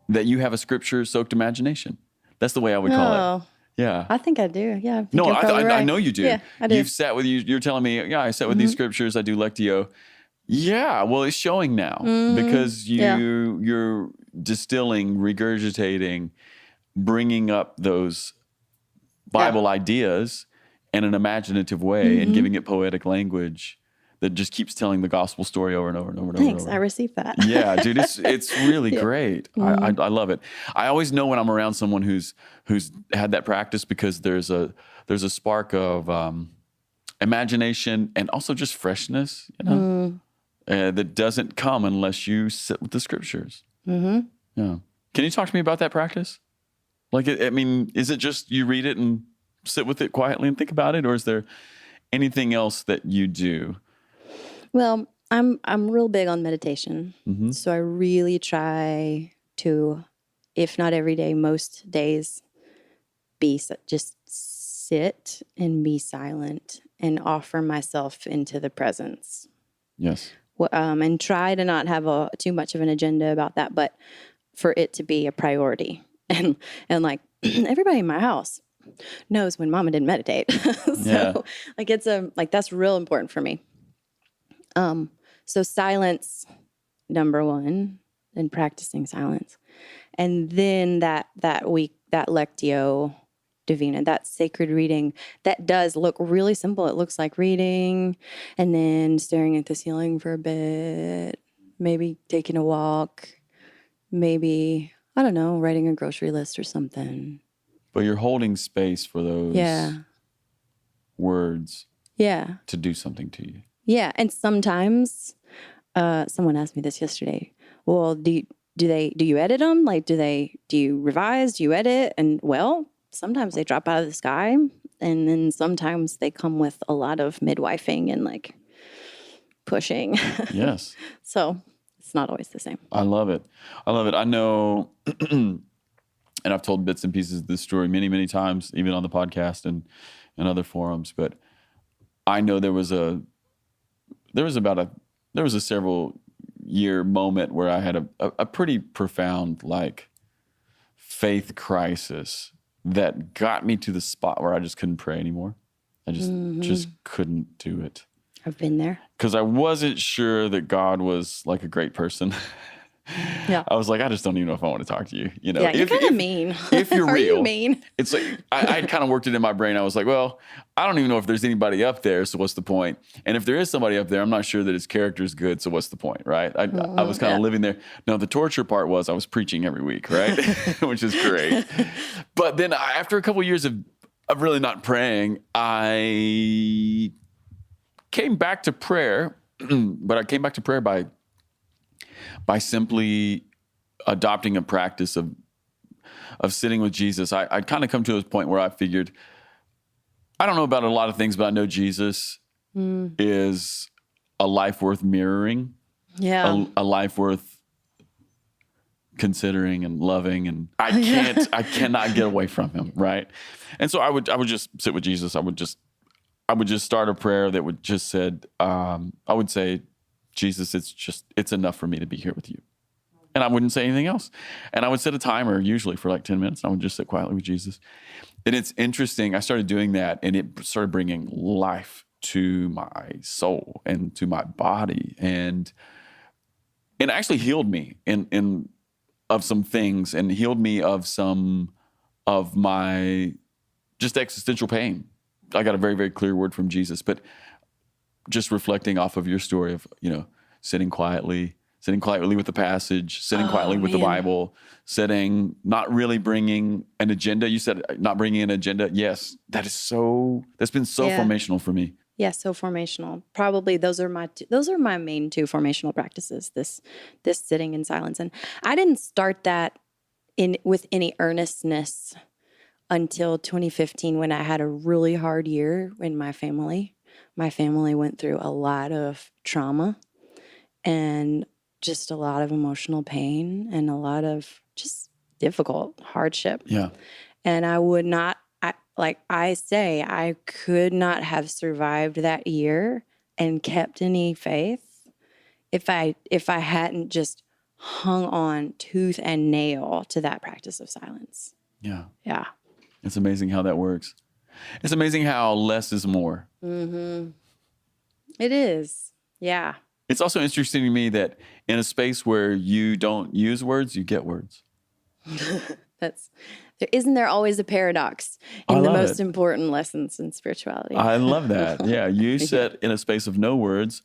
that you have a scripture-soaked imagination. That's the way I would call it. Yeah. I think I do. Yeah. I know you do. Yeah, I do. You've sat with you're telling me, I sat with these scriptures, I do Lectio. Yeah, well, it's showing now because you're distilling, regurgitating, bringing up those Bible ideas in an imaginative way and giving it poetic language that just keeps telling the gospel story over and over and over and Thanks. over. I received that. Yeah, dude, it's really great. I love it. I always know when I'm around someone who's had that practice, because there's a spark of imagination and also just freshness, that doesn't come unless you sit with the scriptures. Yeah. Can you talk to me about that practice? Like, I mean, is it just you read it and sit with it quietly and think about it, or is there anything else that you do? Well, I'm real big on meditation. So I really try to, if not every day, most days, just sit and be silent and offer myself into the presence. Yes. And try to not have too much of an agenda about that, but for it to be a priority. And like everybody in my house knows when Mama didn't meditate. So like that's real important for me. So silence, number one, and practicing silence. And then that week, that Lectio Divina, that sacred reading, that does look really simple. It looks like reading and then staring at the ceiling for a bit, maybe taking a walk, maybe, I don't know, writing a grocery list or something. But you're holding space for those words to do something to you. Yeah. And sometimes someone asked me this yesterday. Well, do you edit them? Like, do you revise? Do you edit? And well, sometimes they drop out of the sky, and then sometimes they come with a lot of midwifing and like pushing. Yes. So it's not always the same. I love it. I know, and I've told bits and pieces of this story many, many times, even on the podcast and other forums, but I know there was a several year moment where I had a pretty profound like faith crisis that got me to the spot where I just couldn't pray anymore. I just couldn't do it. I've been there. Because I wasn't sure that God was like a great person. Yeah. I was like, I just don't even know if I want to talk to you. You know, yeah, you're kind of mean. If you're Are real, you mean? It's like I kind of worked it in my brain. I was like, well, I don't even know if there's anybody up there, so what's the point? And if there is somebody up there, I'm not sure that his character is good, so what's the point, right? I was kind of living there. No, the torture part was I was preaching every week, right? Which is great. But then after a couple of years of really not praying, I came back to prayer, but I came back to prayer by simply adopting a practice of sitting with Jesus. I'd kind of come to a point where I figured, I don't know about a lot of things, but I know Jesus is a life worth mirroring. Yeah. A life worth considering and loving. And I cannot get away from him. Right. And so I would just sit with Jesus. I would just start a prayer that would just said, I would say, Jesus, it's enough for me to be here with you. And I wouldn't say anything else. And I would set a timer usually for like 10 minutes. And I would just sit quietly with Jesus. And it's interesting. I started doing that, and it started bringing life to my soul and to my body. And it actually healed me of some things, and healed me of some of my just existential pain. I got a very, very clear word from Jesus, but just reflecting off of your story of, sitting quietly with the passage, sitting quietly with the Bible, not really bringing an agenda. You said not bringing an agenda. Yes, that's been so formational for me. Yeah, so formational. Probably those are my main two formational practices, this sitting in silence. And I didn't start that with any earnestness until 2015, when I had a really hard year in my family. My family went through a lot of trauma and just a lot of emotional pain and a lot of just difficult hardship. Yeah. And I could not have survived that year and kept any faith if I hadn't just hung on tooth and nail to that practice of silence. Yeah. Yeah. It's amazing how that works. It's amazing how less is more. Mm-hmm. It is. Yeah. It's also interesting to me that in a space where you don't use words, you get words. Isn't there always a paradox in the most important lessons in spirituality? I love that. Yeah, you sit in a space of no words,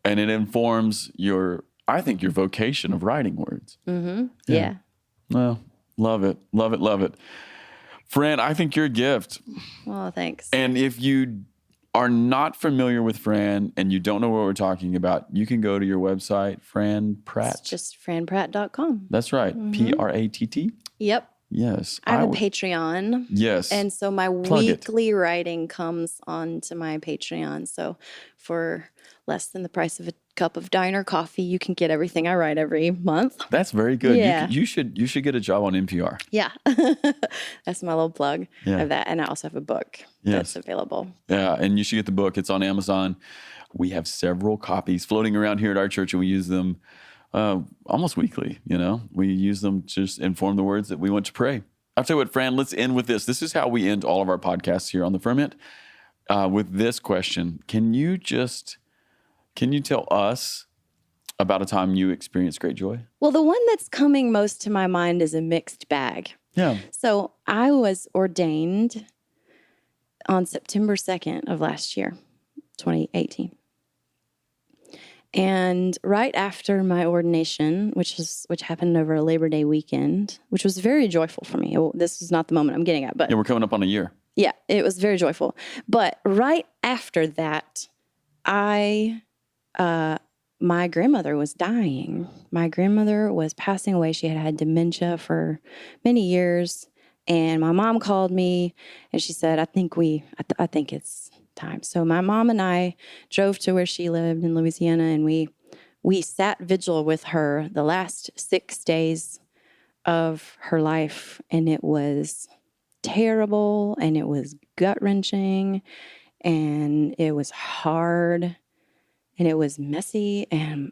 and it informs your vocation of writing words. Mm-hmm. Yeah. Well, love it, love it, love it. Fran, I think you're a gift. Well, thanks. And if you are not familiar with Fran and you don't know what we're talking about, you can go to your website, Fran Pratt. It's just franpratt.com. That's right. Pratt. Yep. Yes. I have a Patreon. Yes. And so my weekly writing comes onto my Patreon. So for less than the price of a cup of diner coffee, you can get everything I write every month. That's very good. Yeah. You should get a job on NPR. Yeah. That's my little plug of that. And I also have a book that's available. Yeah. And you should get the book. It's on Amazon. We have several copies floating around here at our church, and we use them almost weekly. We use them to just inform the words that we want to pray. I'll tell you what, Fran, let's end with this. This is how we end all of our podcasts here on the Ferment, with this question. Can you tell us about a time you experienced great joy? Well, the one that's coming most to my mind is a mixed bag. Yeah. So I was ordained on September 2nd of last year, 2018. And right after my ordination, which happened over a Labor Day weekend, which was very joyful for me. This is not the moment I'm getting at, but yeah, we're coming up on a year. Yeah, it was very joyful. But right after that, my grandmother was dying. My grandmother was passing away. She had dementia for many years, and my mom called me, and she said, "I think it's time." So my mom and I drove to where she lived in Louisiana, and we sat vigil with her the last 6 days of her life, and it was terrible, and it was gut-wrenching, and it was hard, and it was messy, and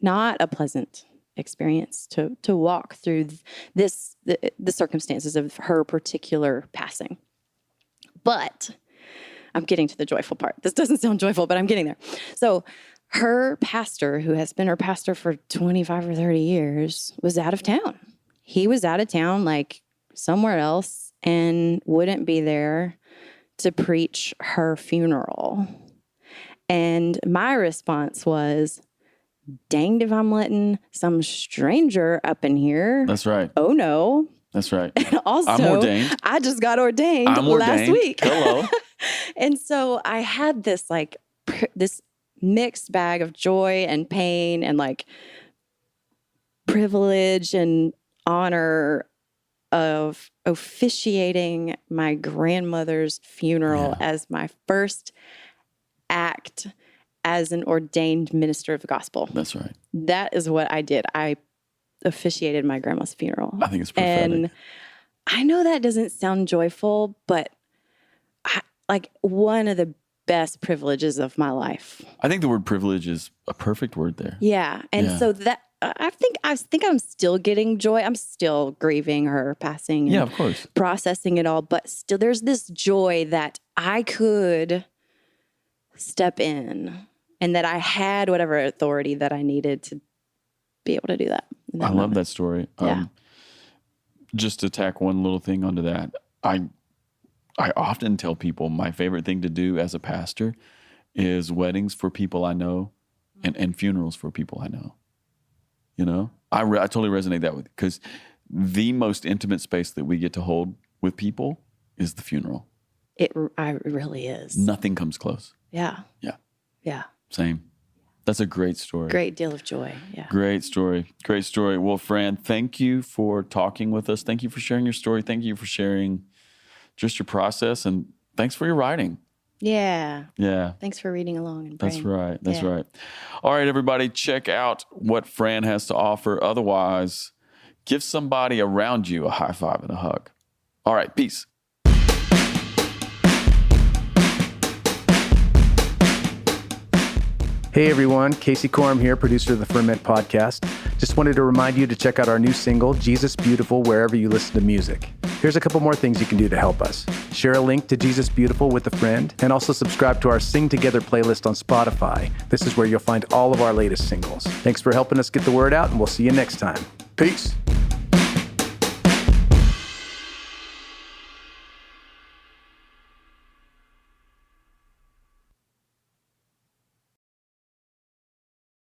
not a pleasant experience to walk through the circumstances of her particular passing. But I'm getting to the joyful part. This doesn't sound joyful, but I'm getting there. So her pastor, who has been her pastor for 25 or 30 years, was out of town. He was out of town, like somewhere else, and wouldn't be there to preach her funeral. And my response was, danged if I'm letting some stranger up in here. That's right. Oh, no. That's right. And also, I'm ordained. I just got ordained last week. Hello. And so I had this this mixed bag of joy and pain and privilege and honor of officiating my grandmother's funeral as my first act as an ordained minister of the gospel. That's right. That is what I did. I officiated my grandma's funeral. I think it's prophetic. And I know that doesn't sound joyful, but one of the best privileges of my life. I think the word privilege is a perfect word there. Yeah. And so that I think I'm still getting joy. I'm still grieving her passing. Yeah, of course. Processing it all. But still there's this joy that I could step in and that I had whatever authority that I needed to be able to do that. I love that story. Yeah. Just to tack one little thing onto that, I often tell people my favorite thing to do as a pastor is weddings for people I know and funerals for people I know. I totally resonate that with, because the most intimate space that we get to hold with people is the funeral. It really is. Nothing comes close. Yeah. Yeah. Yeah. Same. That's a great story. Great deal of joy. Yeah. Great story. Great story. Well, Fran, thank you for talking with us. Thank you for sharing your story. Thank you for sharing just your process, and thanks for your writing. Yeah. Yeah. Thanks for reading along and praying. That's right. That's right. All right, everybody, check out what Fran has to offer. Otherwise, give somebody around you a high five and a hug. All right, peace. Hey everyone, Casey Corum here, producer of the Ferment podcast. Just wanted to remind you to check out our new single, Jesus Beautiful, wherever you listen to music. Here's a couple more things you can do to help us. Share a link to Jesus Beautiful with a friend, and also subscribe to our Sing Together playlist on Spotify. This is where you'll find all of our latest singles. Thanks for helping us get the word out, and we'll see you next time. Peace.